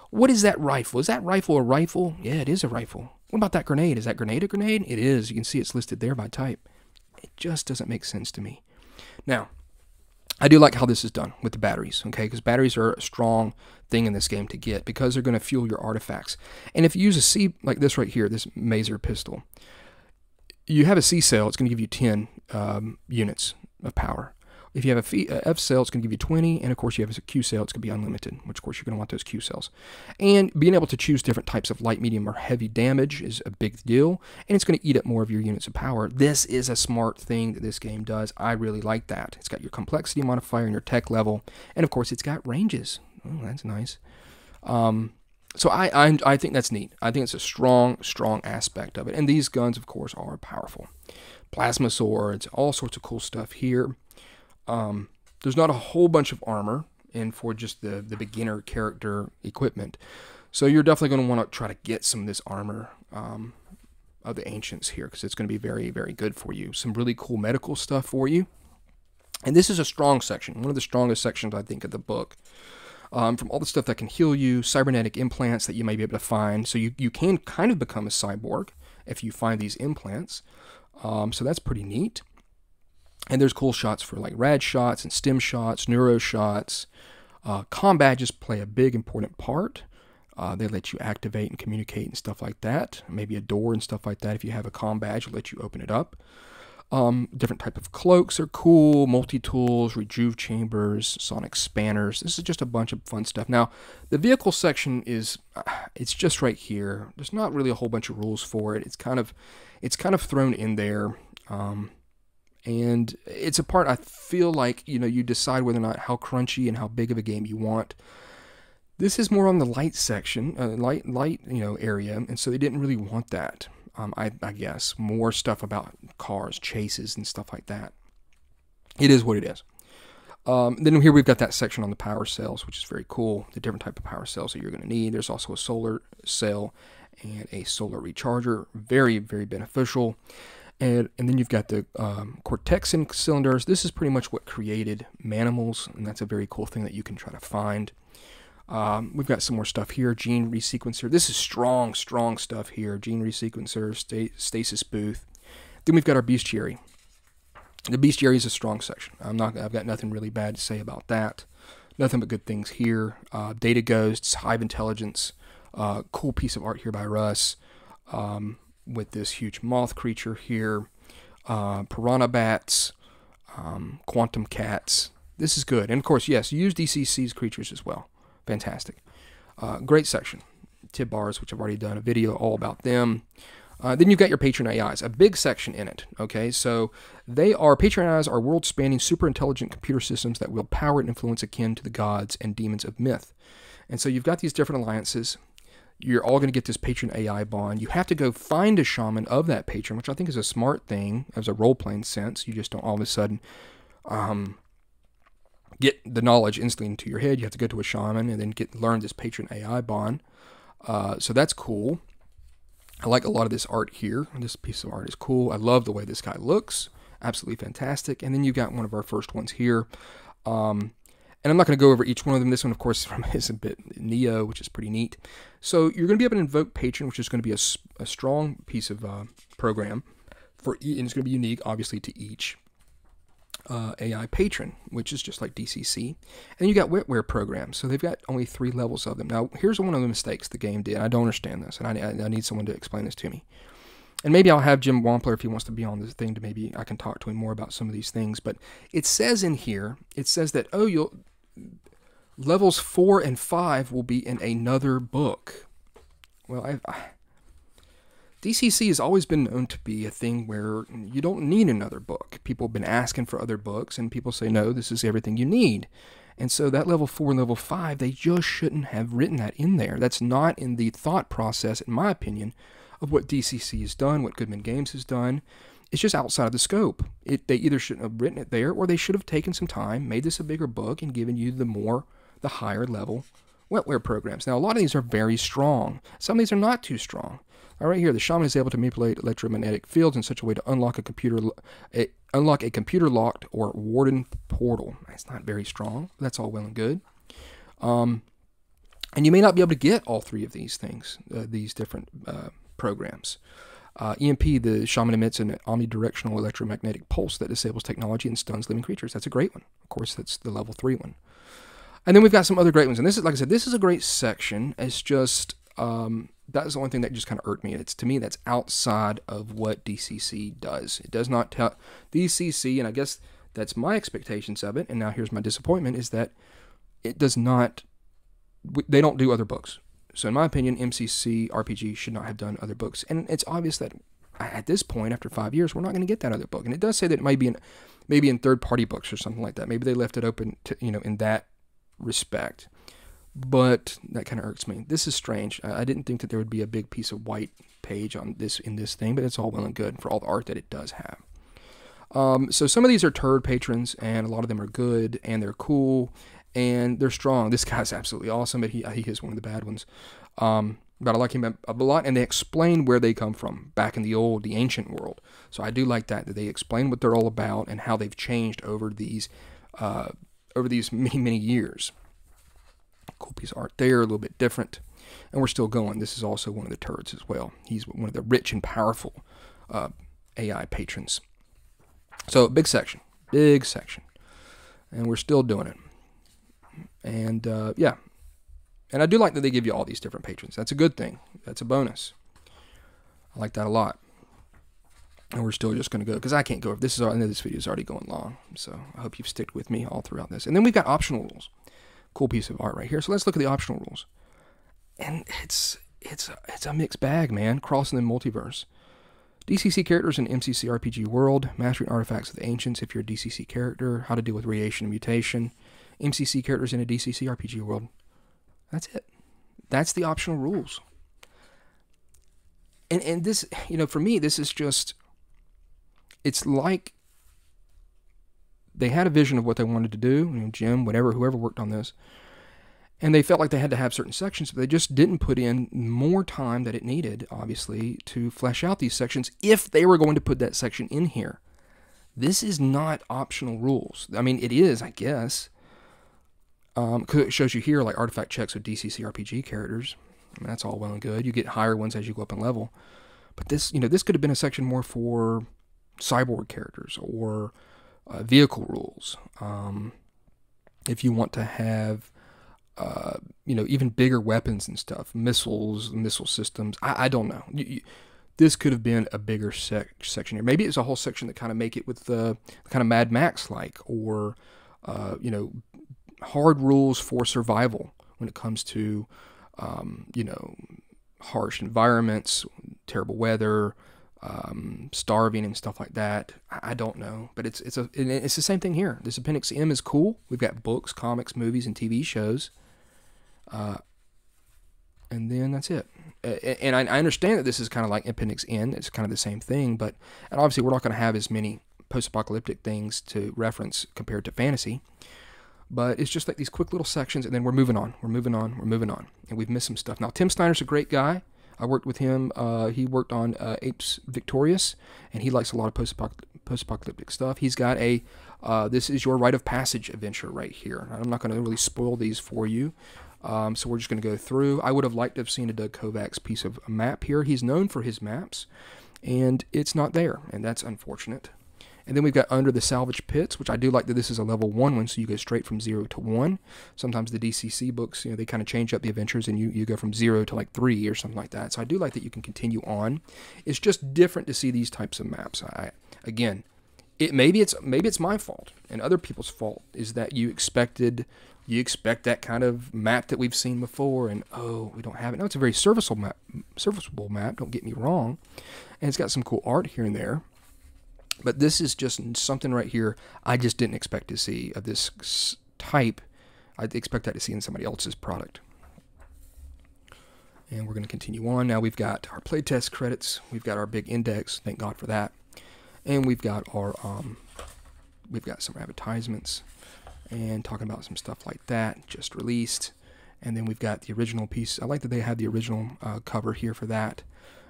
what is that rifle? Is that rifle a rifle? Yeah, it is a rifle. What about that grenade? Is that grenade a grenade? It is. You can see it's listed there by type. It just doesn't make sense to me. Now, I do like how this is done with the batteries, okay? Because batteries are a strong thing in this game to get because they're going to fuel your artifacts. And if you use a C, like this right here, this Maser pistol, you have a C cell, it's going to give you 10 units of power. If you have a F cell, it's going to give you 20, and of course you have a Q cell, it's going to be unlimited, which of course you're going to want those Q cells. And being able to choose different types of light, medium, or heavy damage is a big deal, and it's going to eat up more of your units of power. This is a smart thing that this game does. I really like that. It's got your complexity modifier and your tech level, and of course it's got ranges. Oh, that's nice. So I think that's neat. I think it's a strong aspect of it. And these guns, of course, are powerful. Plasma swords, all sorts of cool stuff here. There's not a whole bunch of armor in for just the beginner character equipment. So you're definitely going to want to try to get some of this armor of the Ancients here because it's going to be very, very good for you. Some really cool medical stuff for you. And this is a strong section, one of the strongest sections, I think, of the book. From all the stuff that can heal you, cybernetic implants that you may be able to find. So you can kind of become a cyborg if you find these implants. So that's pretty neat. And there's cool shots for like rad shots and stim shots, neuro shots. Comm badges play a big important part. They let you activate and communicate and stuff like that. Maybe a door and stuff like that. If you have a comm badge, it'll let you open it up. Different type of cloaks are cool. Multi-tools, rejuve chambers, sonic spanners. This is just a bunch of fun stuff. Now, the vehicle section is, it's just right here. There's not really a whole bunch of rules for it. It's kind of thrown in there. And it's a part I feel like, you decide whether or not how crunchy and how big of a game you want. This is more on the light section, light, area, and so they didn't really want that. I guess more stuff about cars, chases, and stuff like that. It is what it is. Then here we've got that section on the power cells, which is very cool. The different type of power cells that you're going to need. There's also a solar cell and a solar recharger. Very, very beneficial. And then you've got the Cortexin cylinders. This is pretty much what created Manimals, and that's a very cool thing that you can try to find. We've got some more stuff here. Gene resequencer. This is strong stuff here. Gene resequencer, stasis booth. Then we've got our bestiary. The bestiary is a strong section. I've got nothing really bad to say about that. Nothing but good things here. Data ghosts, hive intelligence. Cool piece of art here by Russ. With this huge moth creature here, piranha bats, quantum cats. This is good. And of course, yes, use DCC's creatures as well. Fantastic. Great section. Tib bars, which I've already done a video all about them. Then you've got your patron AIs, a big section in it. Okay, so patron AIs are world-spanning, super intelligent computer systems that wield power and influence akin to the gods and demons of myth. And so you've got these different alliances. You're all going to get this patron AI bond. You have to go find a shaman of that patron, which I think is a smart thing as a role-playing sense. You just don't all of a sudden get the knowledge instantly into your head. You have to go to a shaman and then learn this patron AI bond. So that's cool. I like a lot of this art here. This piece of art is cool. I love the way this guy looks. Absolutely fantastic. And then you've got one of our first ones here. And I'm not going to go over each one of them. This one, of course, is a bit Neo, which is pretty neat. So you're going to be able to invoke Patron, which is going to be a strong piece of program, and it's going to be unique, obviously, to each AI patron, which is just like DCC. And you got wetware programs, so they've got only 3 levels of them. Now, here's one of the mistakes the game did. I don't understand this, and I need someone to explain this to me. And maybe I'll have Jim Wampler, if he wants to be on this thing, to maybe I can talk to him more about some of these things. But it says in here, it says that, levels 4 and 5 will be in another book. Well, DCC has always been known to be a thing where you don't need another book. People have been asking for other books, and people say, no, this is everything you need. And so that level 4 and level 5, they just shouldn't have written that in there. That's not in the thought process, in my opinion, of what DCC has done, what Goodman Games has done. It's just outside of the scope. They either shouldn't have written it there, or they should have taken some time, made this a bigger book, and given you the higher level wetware programs. Now, a lot of these are very strong. Some of these are not too strong. All right, here, the shaman is able to manipulate electromagnetic fields in such a way to unlock a computer-locked or warden portal. It's not very strong. That's all well and good. And you may not be able to get all 3 of these things, these different programs. EMP, the shaman emits an omnidirectional electromagnetic pulse that disables technology and stuns living creatures. That's a great one. Of course, that's the level 3 one. And then we've got some other great ones. And this is, like I said, this is a great section. It's just, that's the one thing that just kind of irked me. To me, that's outside of what DCC does. It does not tell DCC, and I guess that's my expectations of it. And now here's my disappointment, is that it does not, they don't do other books. So in my opinion, MCC RPG should not have done other books. And it's obvious that at this point, after 5 years, we're not going to get that other book. And it does say that it might be maybe in third-party books or something like that. Maybe they left it open to, in that respect. But that kind of irks me. This is strange. I didn't think that there would be a big piece of white page in this thing, but it's all well and good for all the art that it does have. So some of these are turd patrons, and a lot of them are good, and they're cool, and they're strong. This guy's absolutely awesome, but he is one of the bad ones. But I like him a lot, and they explain where they come from back in the ancient world. So I do like that they explain what they're all about and how they've changed over these many, many years. Cool piece of art there, a little bit different. And we're still going. This is also one of the turds as well. He's one of the rich and powerful AI patrons. So big section. And we're still doing it. And yeah. And I do like that they give you all these different patrons. That's a good thing. That's a bonus. I like that a lot. And we're still just going to go, because I can't go over this. I know this video is already going long. So I hope you've stuck with me all throughout this. And then we've got optional rules. Cool piece of art right here. So let's look at the optional rules. And it's a mixed bag, man. Crossing the multiverse. DCC characters in MCC RPG world. Mastering artifacts of the ancients if you're a DCC character. How to deal with radiation and mutation. MCC characters in a DCC RPG world. That's it. That's the optional rules. And this, for me, this is just, it's like they had a vision of what they wanted to do, Jim, whoever worked on this, and they felt like they had to have certain sections, but they just didn't put in more time that it needed, obviously, to flesh out these sections if they were going to put that section in here. This is not optional rules. I mean, it is, I guess, because it shows you here, like, artifact checks with DCC RPG characters. I mean, that's all well and good. You get higher ones as you go up in level. But this, this could have been a section more for cyborg characters or vehicle rules. If you want to have, even bigger weapons and stuff, missiles, missile systems, I don't know. This could have been a bigger section here. Maybe it's a whole section that kind of make it with the kind of Mad Max like, or hard rules for survival when it comes to harsh environments, terrible weather, starving and stuff like that. I don't know, but it's the same thing here. This Appendix M is cool. We've got books, comics, movies, and TV shows, and then that's it. And I understand that this is kind of like Appendix N. It's kind of the same thing, and obviously we're not going to have as many post-apocalyptic things to reference compared to fantasy. But it's just like these quick little sections, and then we're moving on. And we've missed some stuff. Now, Tim Snyder's a great guy. I worked with him. He worked on Apes Victorious, and he likes a lot of post-apocalyptic stuff. He's got a This is your rite of passage adventure right here. I'm not going to really spoil these for you. So we're just going to go through. I would have liked to have seen a Doug Kovac's piece of a map here. He's known for his maps, and it's not there, and that's unfortunate. And then we've got Under the Salvage Pits, which I do like that this is a level 1 one, so you go straight from 0 to 1. Sometimes the DCC books, they kind of change up the adventures, and you go from 0 to like 3 or something like that. So I do like that you can continue on. It's just different to see these types of maps. Again, maybe it's my fault and other people's fault is that you expect that kind of map that we've seen before, and we don't have it. No, it's a very serviceable map. Don't get me wrong, and it's got some cool art here and there. But this is just something right here I just didn't expect to see of this type. I'd expect that to see in somebody else's product. And we're going to continue on. Now we've got our playtest credits. We've got our big index. Thank God for that. And we've got our we've got some advertisements and talking about some stuff like that just released. And then we've got the original piece. I like that they have the original cover here for that.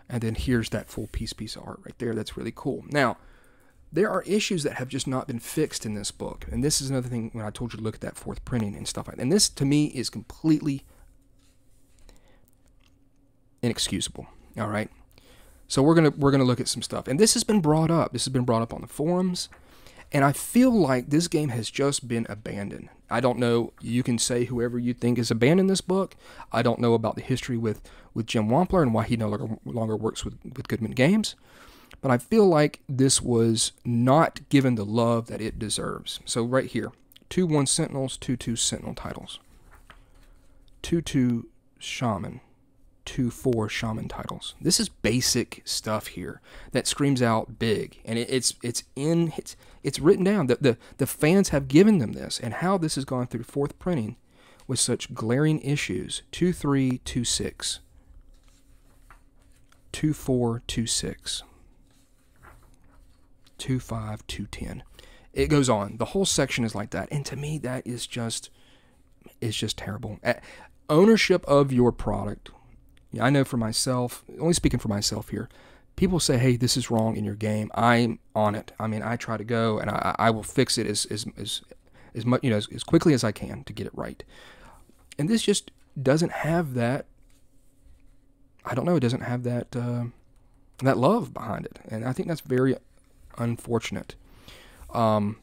And then here's that full piece of art right there. That's really cool. Now, there are issues that have just not been fixed in this book. And this is another thing when I told you to look at that 4th printing and stuff like that. And this, to me, is completely inexcusable. All right? So we're gonna look at some stuff. And this has been brought up. This has been brought up on the forums. And I feel like this game has just been abandoned. I don't know. You can say whoever you think has abandoned this book. I don't know about the history with Jim Wampler and why he no longer works with Goodman Games. But I feel like this was not given the love that it deserves. So right here, 2/1 Sentinels, 2/2 Sentinel titles. 2/2 Shaman, 2/4 Shaman titles. This is basic stuff here that screams out big, and it's written down. The fans have given them this, and how this has gone through 4th printing with such glaring issues. 2/3, 2/6, 2/4, 2/6. 2/5, 2/10. It goes on. The whole section is like that, and to me, that is just terrible. Ownership of your product. I know for myself, only speaking for myself here, people say, "Hey, this is wrong in your game." I'm on it. I mean, I try to go, and I will fix it as much as quickly as I can to get it right. And this just doesn't have that. I don't know. It doesn't have that that love behind it, and I think that's very unfortunate. I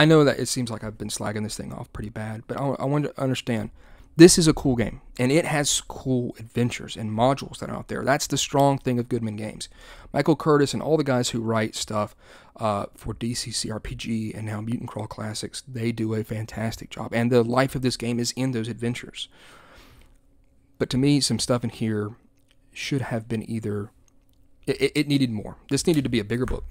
know that it seems like I've been slagging this thing off pretty bad, but I want to understand this is a cool game, and it has cool adventures and modules that are out there. That's the strong thing of Goodman Games. Michael Curtis and all the guys who write stuff for DCC RPG and now Mutant Crawl Classics, they do a fantastic job, and the life of this game is in those adventures. But to me, some stuff in here should have been either it needed more. This needed to be a bigger book,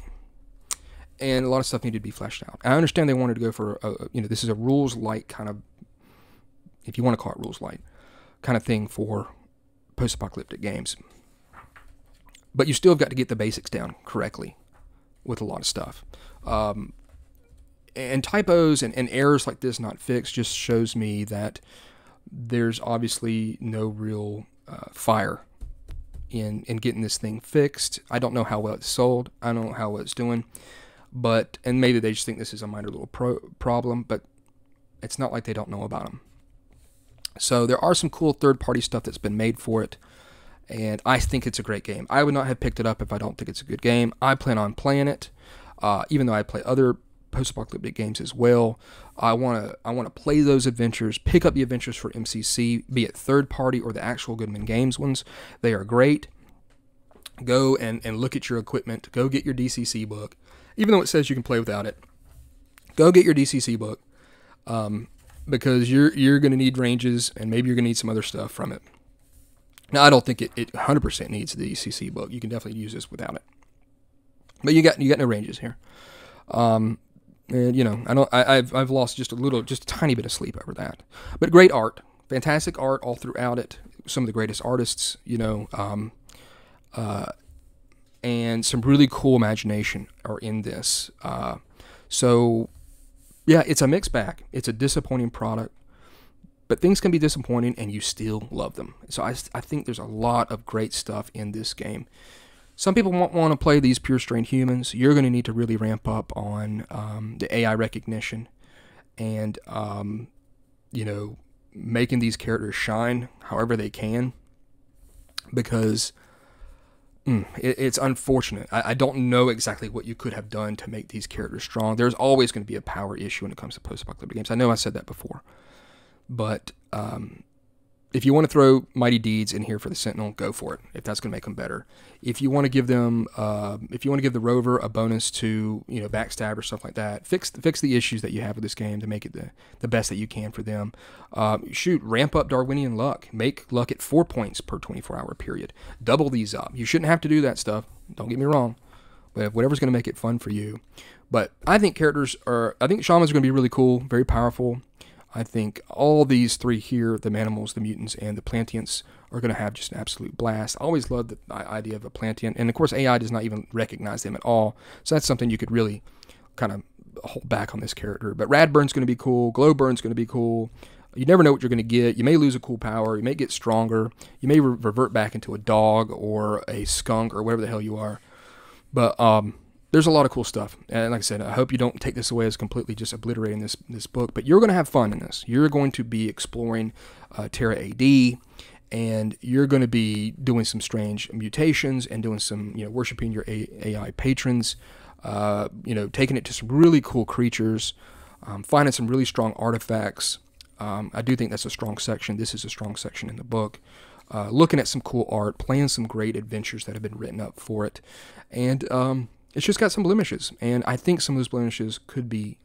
and a lot of stuff needed to be fleshed out. I understand they wanted to go for this is a rules light kind of, if you want to call it rules light, kind of thing for post-apocalyptic games. But you still have got to get the basics down correctly with a lot of stuff. And typos and errors like this not fixed just shows me that there's obviously no real fire in getting this thing fixed. I don't know how well it's sold. I don't know how well it's doing. And maybe they just think this is a minor little problem, but it's not like they don't know about them. So there are some cool third-party stuff that's been made for it, and I think it's a great game. I would not have picked it up if I don't think it's a good game. I plan on playing it, even though I play other post-apocalyptic games as well. I want to play those adventures, pick up the adventures for MCC, be it third-party or the actual Goodman Games ones. They are great. Go and look at your equipment. Go get your DCC book. Even though it says you can play without it, go get your DCC book. Because you're going to need ranges, and maybe you're going to need some other stuff from it. Now, I don't think it 100% needs the DCC book. You can definitely use this without it. But you got no ranges here. And I've lost just a tiny bit of sleep over that. But great art, fantastic art all throughout it. Some of the greatest artists, and some really cool imagination are in this. Yeah, it's a mixed bag. It's a disappointing product, but things can be disappointing and you still love them. So I think there's a lot of great stuff in this game. Some people won't want to play these pure strain humans. You're going to need to really ramp up on the AI recognition and, you know, making these characters shine however they can, because it's unfortunate. I don't know exactly what you could have done to make these characters strong. There's always going to be a power issue when it comes to post-apocalyptic games. I know I said that before, but if you want to throw Mighty Deeds in here for the Sentinel, go for it. If that's going to make them better. If you want to give them, if you want to give the Rover a bonus to, you know, backstab or stuff like that, fix the issues that you have with this game to make it the best that you can for them. Shoot, ramp up Darwinian luck. Make luck at 4 points per 24-hour period. Double these up. You shouldn't have to do that stuff. Don't get me wrong. But whatever's going to make it fun for you. But I think shamans are going to be really cool, very powerful. I think all these three here, the Manimals, the Mutants, and the Plantians, are going to have just an absolute blast. I always loved the idea of a Plantian. And, of course, AI does not even recognize them at all. So that's something you could really kind of hold back on this character. But Radburn's going to be cool. Glowburn's going to be cool. You never know what you're going to get. You may lose a cool power. You may get stronger. You may revert back into a dog or a skunk or whatever the hell you are. But there's a lot of cool stuff. And like I said, I hope you don't take this away as completely just obliterating this book. But you're going to have fun in this. You're going to be exploring Terra AD, and you're going to be doing some strange mutations and doing some, you know, worshiping your AI patrons, you know, taking it to some really cool creatures, finding some really strong artifacts. I do think that's a strong section. This is a strong section in the book. Looking at some cool art, playing some great adventures that have been written up for it. And it's just got some blemishes, and I think some of those blemishes could be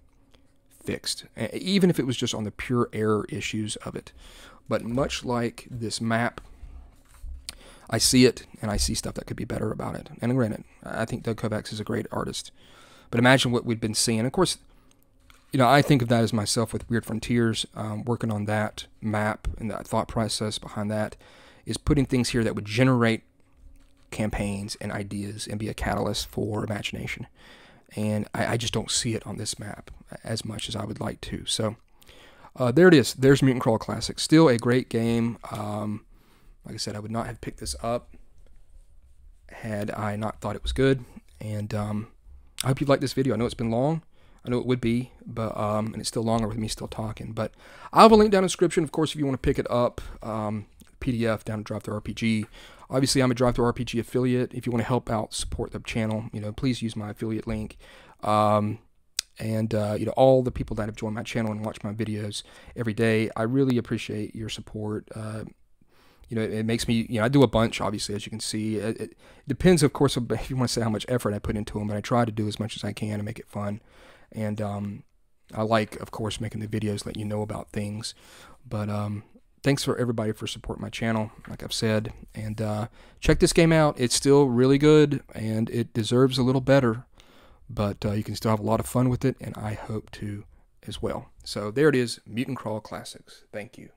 fixed, even if it was just on the pure error issues of it. But much like this map, I see it, and I see stuff that could be better about it. And granted, I think Doug Kovacs is a great artist. But imagine what we've been seeing. Of course, you know, I think of that as myself with Weird Frontiers, working on that map, and that thought process behind that is putting things here that would generate campaigns and ideas and be a catalyst for imagination. And I just don't see it on this map as much as I would like to. So there it is. There's Mutant Crawl Classic. Still a great game. Like I said, I would not have picked this up had I not thought it was good. And I hope you liked this video. I know it's been long. I know it would be, but and it's still longer with me still talking. But I'll have a link down in the description. Of course, if you want to pick it up, PDF down at Ttrpg. Obviously, I'm a Ttrpg affiliate. If you want to help out, support the channel, you know, please use my affiliate link. And you know, all the people that have joined my channel and watch my videos every day, I really appreciate your support. You know, it makes me, you know, I do a bunch, obviously, as you can see. It depends, of course, if you want to say how much effort I put into them, but I try to do as much as I can to make it fun. And I like, of course, making the videos, letting you know about things. But thanks for everybody for supporting my channel, like I've said. And check this game out. It's still really good, and it deserves a little better. But you can still have a lot of fun with it, and I hope to as well. So there it is, Mutant Crawl Classics. Thank you.